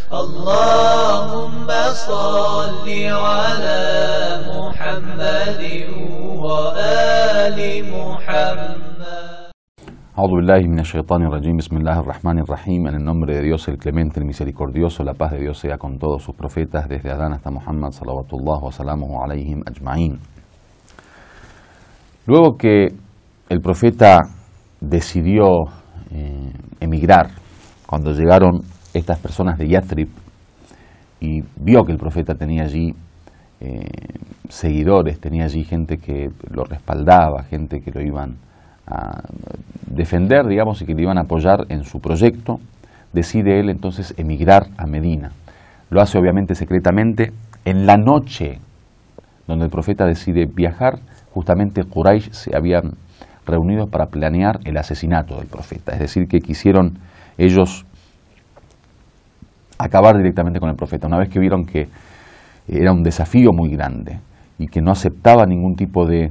اللهم صل على محمد وآل محمد. A'udhu billahi minash shaitanir rajim. Bismillahir rahmanir rahim. En el nombre de Dios, el clemente, el misericordioso, la paz de Dios sea con todos sus profetas, desde Adán hasta Muhammad, salawatullah wa salamuhu alayhim ajma'in. Luego que el profeta decidió emigrar, cuando llegaron estas personas de Yathrib y vio que el profeta tenía allí seguidores, tenía allí gente que lo respaldaba, gente que lo iban a defender, digamos, y que le iban a apoyar en su proyecto, decide él entonces emigrar a Medina. Lo hace obviamente secretamente. En la noche donde el profeta decide viajar, justamente Quraysh se habían reunido para planear el asesinato del profeta, es decir, que quisieron ellos acabar directamente con el profeta, una vez que vieron que era un desafío muy grande y que no aceptaba ningún tipo de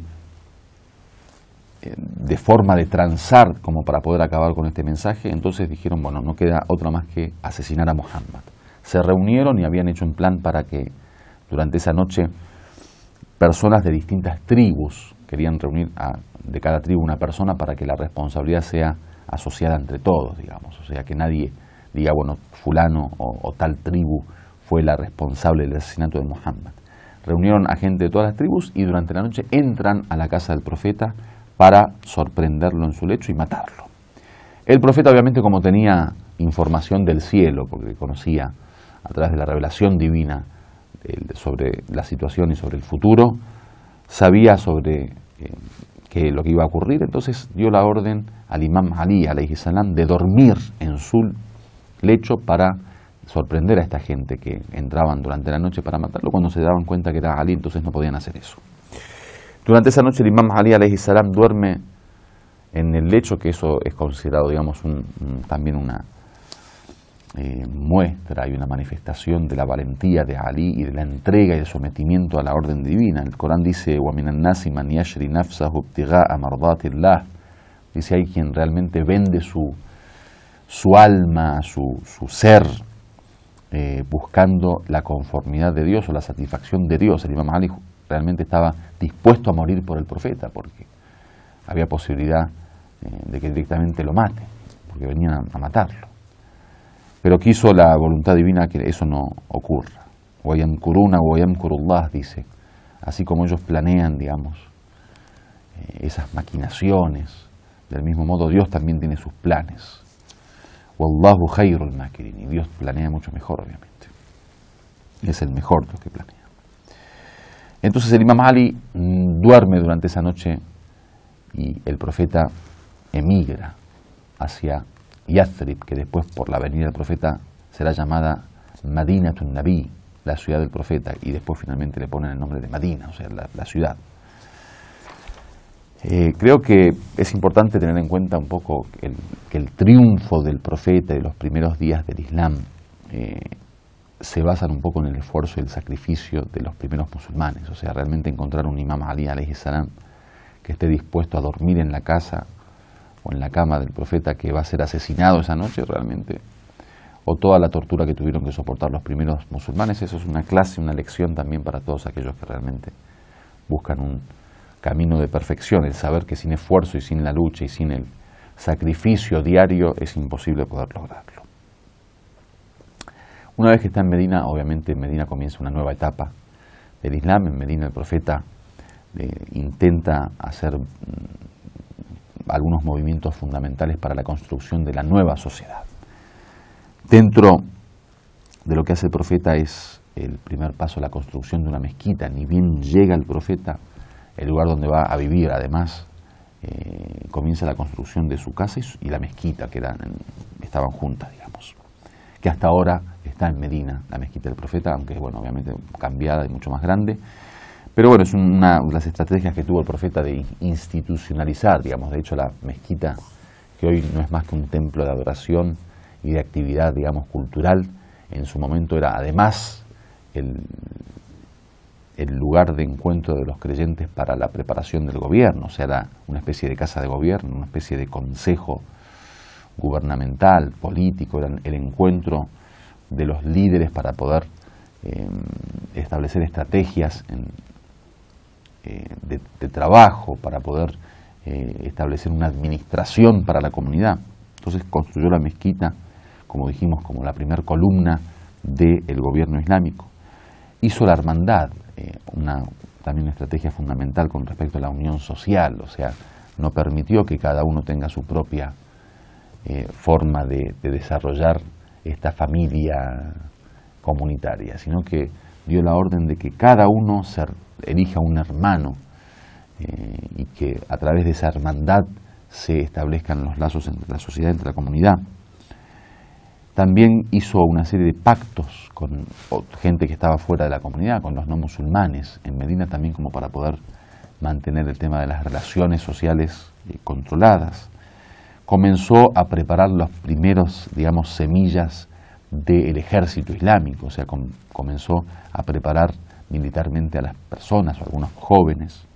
forma de transar como para poder acabar con este mensaje. Entonces dijeron, bueno, no queda otra más que asesinar a Muhammad. Se reunieron y habían hecho un plan para que durante esa noche personas de distintas tribus, querían reunir de cada tribu una persona para que la responsabilidad sea asociada entre todos, digamos, o sea, que nadie diga, bueno, fulano o tal tribu fue la responsable del asesinato de Muhammad. Reunieron a gente de todas las tribus y durante la noche entran a la casa del profeta para sorprenderlo en su lecho y matarlo. El profeta, obviamente, como tenía información del cielo, porque conocía a través de la revelación divina sobre la situación y sobre el futuro, sabía sobre lo que iba a ocurrir, entonces dio la orden al imam Ali, alayhi salam, de dormir en su lecho para sorprender a esta gente que entraban durante la noche para matarlo. Cuando se daban cuenta que era Ali, entonces no podían hacer eso. Durante esa noche el imam Ali alayhi salam duerme en el lecho, que eso es considerado, digamos, también una muestra y una manifestación de la valentía de Ali y de la entrega y el sometimiento a la orden divina. El Corán dice, وَمِنَ النَّاسِ مَنْ يَشْرِ نَفْسَهُ ابْتِغَاءَ مَرْضَاتِ اللَّهِ. Dice, hay quien realmente vende su alma, su ser, buscando la conformidad de Dios o la satisfacción de Dios. El imam Ali realmente estaba dispuesto a morir por el profeta, porque había posibilidad de que directamente lo mate, porque venían a matarlo. Pero quiso la voluntad divina que eso no ocurra. وَيَمْكُرُونَ وَيَمْكُرُ اللَّهُ, dice, así como ellos planean, digamos, esas maquinaciones, del mismo modo Dios también tiene sus planes. وَاللَّهُ خَيْرُ الْمَاكِرِينَ, y Dios planea mucho mejor, obviamente. Es el mejor de los que planea. Entonces el imam Ali duerme durante esa noche y el profeta emigra hacia Yathrib, que después por la venida del profeta será llamada Madinatun Nabi, la ciudad del profeta, y después finalmente le ponen el nombre de Madina, o sea, la ciudad. Creo que es importante tener en cuenta un poco que el triunfo del profeta y de los primeros días del Islam se basan un poco en el esfuerzo y el sacrificio de los primeros musulmanes. O sea, realmente encontrar un imam Ali alayhi salam que esté dispuesto a dormir en la casa o en la cama del profeta que va a ser asesinado esa noche, realmente, o toda la tortura que tuvieron que soportar los primeros musulmanes, eso es una clase, una lección también para todos aquellos que realmente buscan un camino de perfección, el saber que sin esfuerzo y sin la lucha y sin el sacrificio diario es imposible poder lograrlo. Una vez que está en Medina, obviamente en Medina comienza una nueva etapa del Islam. En Medina el profeta intenta hacer algunos movimientos fundamentales para la construcción de la nueva sociedad. Dentro de lo que hace el profeta es el primer paso, la construcción de una mezquita. Ni bien llega el profeta, el lugar donde va a vivir, además, comienza la construcción de su casa y la mezquita, que estaban juntas, digamos, que hasta ahora está en Medina, la mezquita del profeta, aunque, bueno, obviamente cambiada y mucho más grande. Pero bueno, es una de las estrategias que tuvo el profeta de institucionalizar, digamos. De hecho, la mezquita, que hoy no es más que un templo de adoración y de actividad, digamos, cultural, en su momento era además el lugar de encuentro de los creyentes para la preparación del gobierno. O sea, era una especie de casa de gobierno, una especie de consejo gubernamental, político, era el encuentro de los líderes para poder establecer estrategias de trabajo, para poder establecer una administración para la comunidad. Entonces construyó la mezquita, como dijimos, como la primera columna del gobierno islámico. Hizo la hermandad, también una estrategia fundamental con respecto a la unión social, o sea, no permitió que cada uno tenga su propia forma de desarrollar esta familia comunitaria, sino que dio la orden de que cada uno elija un hermano y que a través de esa hermandad se establezcan los lazos entre la sociedad, entre la comunidad. También hizo una serie de pactos con gente que estaba fuera de la comunidad, con los no musulmanes, en Medina también, como para poder mantener el tema de las relaciones sociales controladas. Comenzó a preparar los primeros, digamos, semillas del ejército islámico, o sea, comenzó a preparar militarmente a las personas o a algunos jóvenes.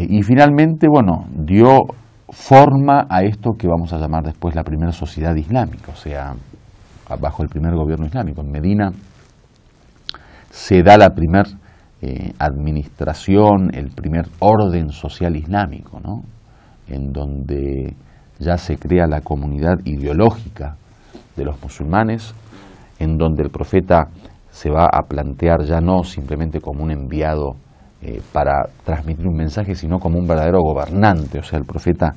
Y finalmente, bueno, dio forma a esto que vamos a llamar después la primera sociedad islámica, o sea, bajo el primer gobierno islámico. En Medina se da la primera administración, el primer orden social islámico, ¿no? En donde ya se crea la comunidad ideológica de los musulmanes, en donde el profeta se va a plantear ya no simplemente como un enviado para transmitir un mensaje, sino como un verdadero gobernante, o sea, el profeta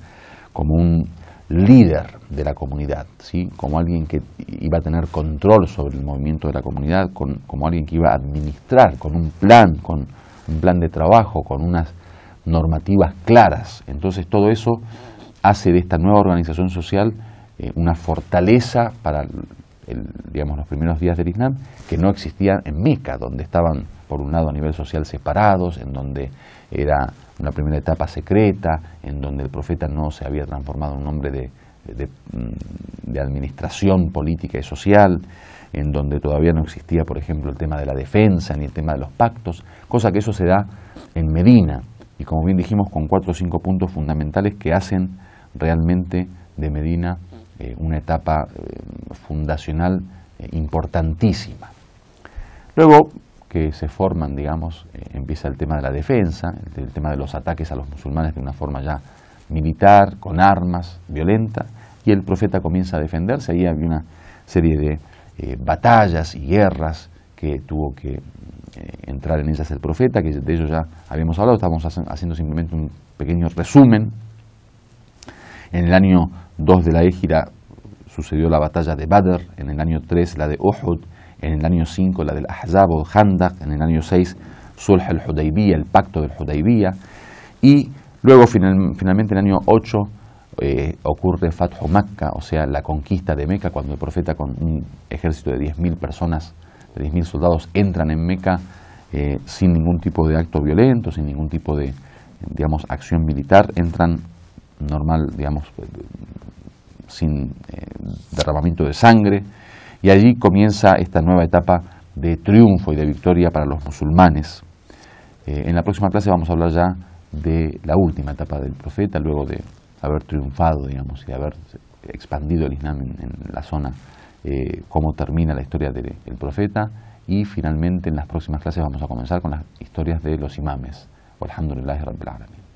como un líder de la comunidad, ¿sí? Como alguien que iba a tener control sobre el movimiento de la comunidad, como alguien que iba a administrar con un plan de trabajo, con unas normativas claras. Entonces todo eso hace de esta nueva organización social una fortaleza para digamos, los primeros días del Islam, que no existía en Meca, donde estaban, por un lado, a nivel social separados, en donde era una primera etapa secreta, en donde el profeta no se había transformado en un hombre de administración política y social, en donde todavía no existía, por ejemplo, el tema de la defensa ni el tema de los pactos, cosa que eso se da en Medina, y como bien dijimos, con 4 o 5 puntos fundamentales que hacen realmente de Medina una etapa fundacional importantísima. Luego que se forman, digamos, empieza el tema de la defensa, el tema de los ataques a los musulmanes de una forma ya militar, con armas, violenta, y el profeta comienza a defenderse. Ahí había una serie de batallas y guerras que tuvo que entrar en ellas el profeta, que de ello ya habíamos hablado, estamos haciendo simplemente un pequeño resumen. En el año 2 de la Égira sucedió la batalla de Badr, en el año 3 la de Uhud, en el año 5 la del Ahzab o Khandaq, en el año 6 Sulh al-Hudaybiyah, el pacto del Hudaybiyah, y luego finalmente en el año 8 ocurre Fathu Makkah, o sea, la conquista de Meca, cuando el profeta con un ejército de 10.000 personas, de 10.000 soldados, entran en Meca sin ningún tipo de acto violento, sin ningún tipo de, digamos, acción militar, entran normal, digamos, sin derramamiento de sangre, y allí comienza esta nueva etapa de triunfo y de victoria para los musulmanes. En la próxima clase vamos a hablar ya de la última etapa del profeta, luego de haber triunfado, digamos, y de haber expandido el Islam en la zona, cómo termina la historia del profeta, y finalmente en las próximas clases vamos a comenzar con las historias de los imames. Walhamdulillahi Rabbil Alamin.